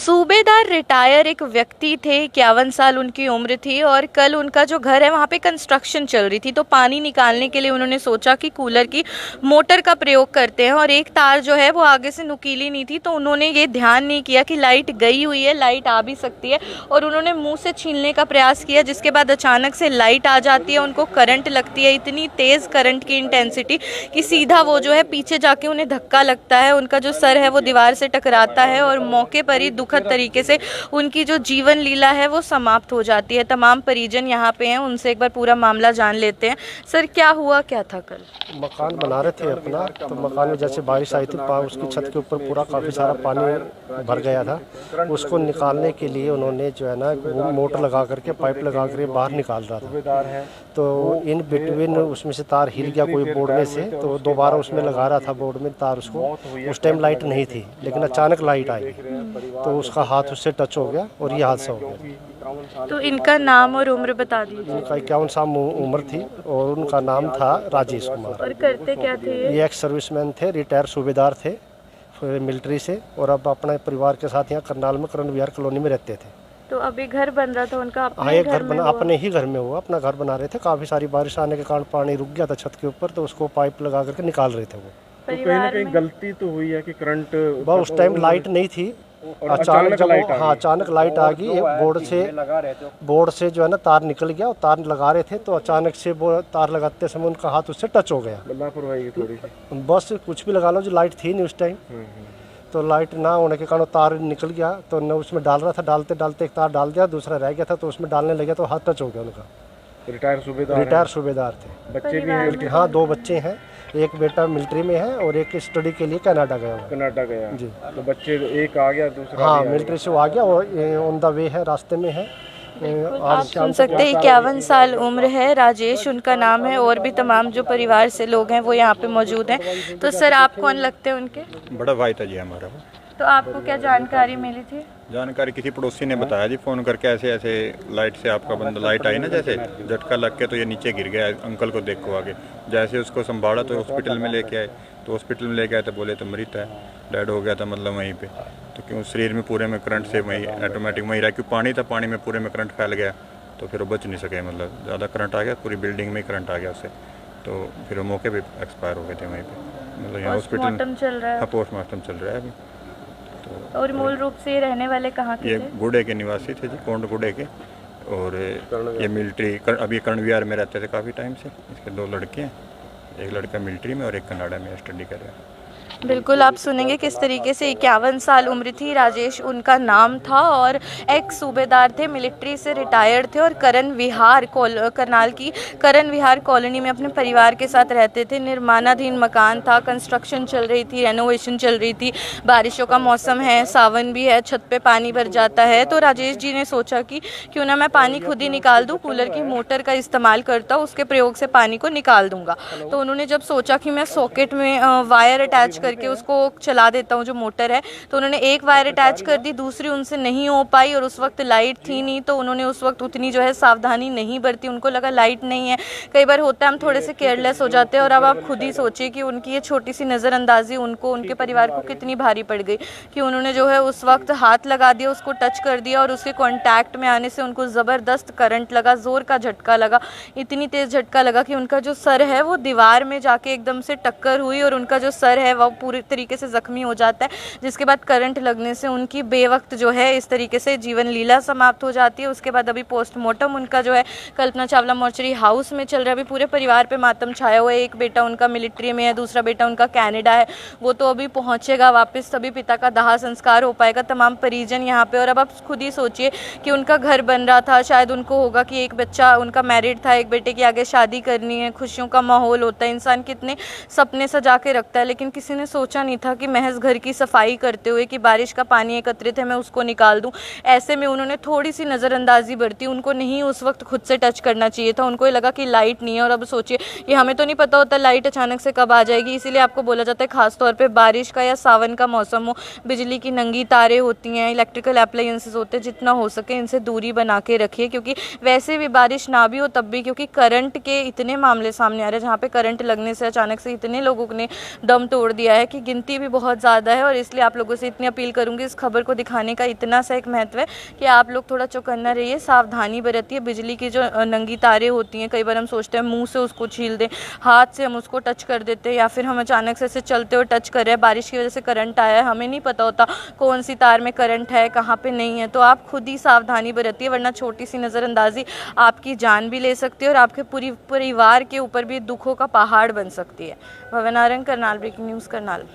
सूबेदार रिटायर एक व्यक्ति थे, 51 साल उनकी उम्र थी और कल उनका जो घर है वहाँ पे कंस्ट्रक्शन चल रही थी, तो पानी निकालने के लिए उन्होंने सोचा कि कूलर की मोटर का प्रयोग करते हैं और एक तार जो है वो आगे से नुकीली नहीं थी, तो उन्होंने ये ध्यान नहीं किया कि लाइट गई हुई है, लाइट आ भी सकती है, और उन्होंने मुंह से छीलने का प्रयास किया, जिसके बाद अचानक से लाइट आ जाती है, उनको करंट लगती है, इतनी तेज़ करंट की इंटेंसिटी कि सीधा वो जो है पीछे जाके उन्हें धक्का लगता है, उनका जो सर है वो दीवार से टकराता है और मौके पर ही दुखद तरीके से उनकी जो जीवन लीला है वो समाप्त हो जाती है। तमाम परिजन यहाँ पे हैं, उनसे एक बार पूरा मामला जान लेते हैं। सर, क्या हुआ, क्या था कल? मकान बना रहे थे अपना, तो मकान में जैसे बारिश आई थी, उसकी छत के ऊपर पूरा काफ़ी सारा पानी भर गया था। उसको निकालने के लिए उन्होंने जो है ना वो मोटर लगा करके पाइप लगा करके बाहर निकाल रहा था, तो इन बिटवीन उसमें से तार हिल गया कोई बोर्ड में से, तो दोबारा उसमें लगा रहा था बोर्ड में तार उसको। उस टाइम लाइट नहीं थी, लेकिन अचानक लाइट आई तो उसका हाथ उससे टच हो गया और ये हादसा हो गया। तो इनका नाम और उम्र बता दीजिए। इनका 51 साल उम्र थी और उनका नाम था राजेश कुमार। और करते क्या थे ये एक्स सर्विसमैन थे, रिटायर सूबेदार थे मिलिट्री से, और अब अपने परिवार के साथ यहाँ करनाल में करण विहार कॉलोनी में रहते थे। तो अभी घर बन रहा था उनका अपने हाँ, एक घर बना, अपने ही घर में हुआ, अपना घर बना रहे थे। काफ़ी सारी बारिश आने के कारण पानी रुक गया था छत के ऊपर, तो उसको पाइप लगा करके निकाल रहे थे वो। तो कहीं ना कहीं गलती तो हुई है कि करंट उस टाइम लाइट नहीं थी, अचानक जब अचानक लाइट आ गई, बोर्ड से जो है ना तार निकल गया और तार लगा रहे थे, तो अचानक से वो तार लगाते समय उनका हाथ उससे टच हो गया। लापरवाही थोड़ी सी, बस कुछ भी लगा लो, जो लाइट थी नहीं उस टाइम, तो लाइट ना होने के कारण तार निकल गया, तो न उसमें डाल रहा था, डालते डालते एक तार डाल दिया, दूसरा रह गया था, तो उसमें डालने लगे तो हाथ टच हो गया उनका। रिटायर सूबेदार थे। बच्चे भी हैं? हाँ, 2 बच्चे हैं, एक बेटा मिलिट्री में है और एक स्टडी के लिए कनाडा गया जी। तो बच्चे एक आ गया, दूसरा हाँ, मिलिट्री से वो आ गया और ऑन द वे है, रास्ते में है। आप सुन सकते हैं, 51 साल उम्र है, राजेश उनका नाम है, और भी तमाम जो परिवार से लोग हैं वो यहाँ पे मौजूद हैं। तो सर, आप कौन लगते हैं उनके? बड़ा भाई था जी हमारा वो। तो आपको क्या जानकारी मिली थी? जानकारी किसी पड़ोसी ने बताया जी, फ़ोन करके ऐसे ऐसे लाइट से आपका बंदा, लाइट आई ना जैसे झटका लग के तो ये नीचे गिर गया, अंकल को देखो आगे। जैसे उसको संभाला तो हॉस्पिटल में लेके आए, तो हॉस्पिटल में लेके आए तो बोले तो मृत है, डेड हो गया था मतलब वहीं पे। तो क्यों शरीर में पूरे में करंट से वहीं ऑटोमेटिक वहीं रहा, क्यों पानी था, पानी में पूरे में करंट फैल गया, तो फिर वो बच नहीं सके, मतलब ज़्यादा करंट आ गया, पूरी बिल्डिंग में ही करंट आ गया उससे, तो फिर वो मौके पर एक्सपायर हो गए थे वहीं पर। मतलब यहाँ हॉस्पिटल चल रहा है? हाँ, पोस्टमार्टम चल रहा है अभी। और मूल रूप से ये रहने वाले कहाँ के ये थे? गुडे के निवासी थे जी, कोंड गुडे के, और ये मिलिट्री अभी कर्ण विहार में रहते थे काफ़ी टाइम से। इसके 2 लड़के हैं, एक लड़का मिलिट्री में और एक कनाडा में स्टडी कर रहा है। बिल्कुल, आप सुनेंगे किस तरीके से 51 साल उम्र थी, राजेश उनका नाम था और एक्स सूबेदार थे, मिलिट्री से रिटायर्ड थे और करनाल की करण विहार कॉलोनी में अपने परिवार के साथ रहते थे। निर्माणाधीन मकान था, कंस्ट्रक्शन चल रही थी, रेनोवेशन चल रही थी, बारिशों का मौसम है, सावन भी है, छत पे पानी भर जाता है, तो राजेश जी ने सोचा कि क्यों ना मैं पानी खुद ही निकाल दूँ, कूलर की मोटर का इस्तेमाल करता हूँ, उसके प्रयोग से पानी को निकाल दूँगा। तो उन्होंने जब सोचा कि मैं सॉकेट में वायर अटैच करके उसको चला देता हूँ जो मोटर है, तो उन्होंने एक वायर अटैच कर दी, दूसरी उनसे नहीं हो पाई और उस वक्त लाइट थी नहीं, तो उन्होंने उस वक्त उतनी जो है सावधानी नहीं बरती, उनको लगा लाइट नहीं है। कई बार होता है हम थोड़े से केयरलेस हो जाते हैं, और अब आप खुद ही सोचिए कि उनकी ये छोटी सी नज़रअंदाजी उनको, उनके परिवार को कितनी भारी पड़ गई कि उन्होंने जो है उस वक्त हाथ लगा दिया, उसको टच कर दिया और उसके कॉन्टैक्ट में आने से उनको ज़बरदस्त करंट लगा, ज़ोर का झटका लगा, इतनी तेज़ झटका लगा कि उनका जो सर है वो दीवार में जाके एकदम से टक्कर हुई और उनका जो सर है वो पूरी तरीके से जख्मी हो जाता है, जिसके बाद करंट लगने से उनकी बेवक्त जो है इस तरीके से जीवन लीला समाप्त हो जाती है। उसके बाद अभी पोस्टमार्टम उनका जो है कल्पना चावला मोर्चरी हाउस में चल रहा है। अभी पूरे परिवार पे मातम छाया हुआ है। एक बेटा उनका मिलिट्री में है, दूसरा बेटा उनका कनाडा है, वो तो अभी पहुंचेगा वापस, तभी पिता का दाह संस्कार हो पाएगा। तमाम परिजन यहाँ पे, और अब आप खुद ही सोचिए कि उनका घर बन रहा था, शायद उनको होगा कि एक बच्चा उनका मैरिड था, एक बेटे की आगे शादी करनी है, खुशियों का माहौल होता है, इंसान कितने सपने सजा के रखता है, लेकिन किसी ने सोचा नहीं था कि महज घर की सफाई करते हुए कि बारिश का पानी एकत्रित है मैं उसको निकाल दूं, ऐसे में उन्होंने थोड़ी सी नज़रअंदाजी बरती। उनको नहीं उस वक्त खुद से टच करना चाहिए था, उनको ये लगा कि लाइट नहीं है, और अब सोचिए ये हमें तो नहीं पता होता लाइट अचानक से कब आ जाएगी, इसीलिए आपको बोला जाता है खासतौर पे बारिश का या सावन का मौसम हो, बिजली की नंगी तारें होती हैं, इलेक्ट्रिकल अप्लायंसेस होते हैं, जितना हो सके इनसे दूरी बना के रखिए, क्योंकि वैसे भी बारिश ना भी हो तब भी, क्योंकि करंट के इतने मामले सामने आ रहे हैं जहाँ पे करंट लगने से अचानक से इतने लोगों ने दम तोड़ दिया है कि गिनती भी बहुत ज़्यादा है, और इसलिए आप लोगों से इतनी अपील करूँगी, इस खबर को दिखाने का इतना सा एक महत्व है कि आप लोग थोड़ा चौकन्ना रहिए, सावधानी बरतिए। बिजली की जो नंगी तारें होती हैं, कई बार हम सोचते हैं मुंह से उसको छील दें, हाथ से हम उसको टच कर देते हैं, या फिर हम अचानक से ऐसे चलते हुए टच कर रहे हैं, बारिश की वजह से करंट आया है, हमें नहीं पता होता कौन सी तार में करंट है, कहाँ पे नहीं है। तो आप खुद ही सावधानी बरतिए, वरना छोटी सी नज़रअंदाजी आपकी जान भी ले सकती है और आपके पूरी परिवार के ऊपर भी दुखों का पहाड़ बन सकती है। भवन आरंग, करनाल ब्रेकिंग न्यूज़, करनाल।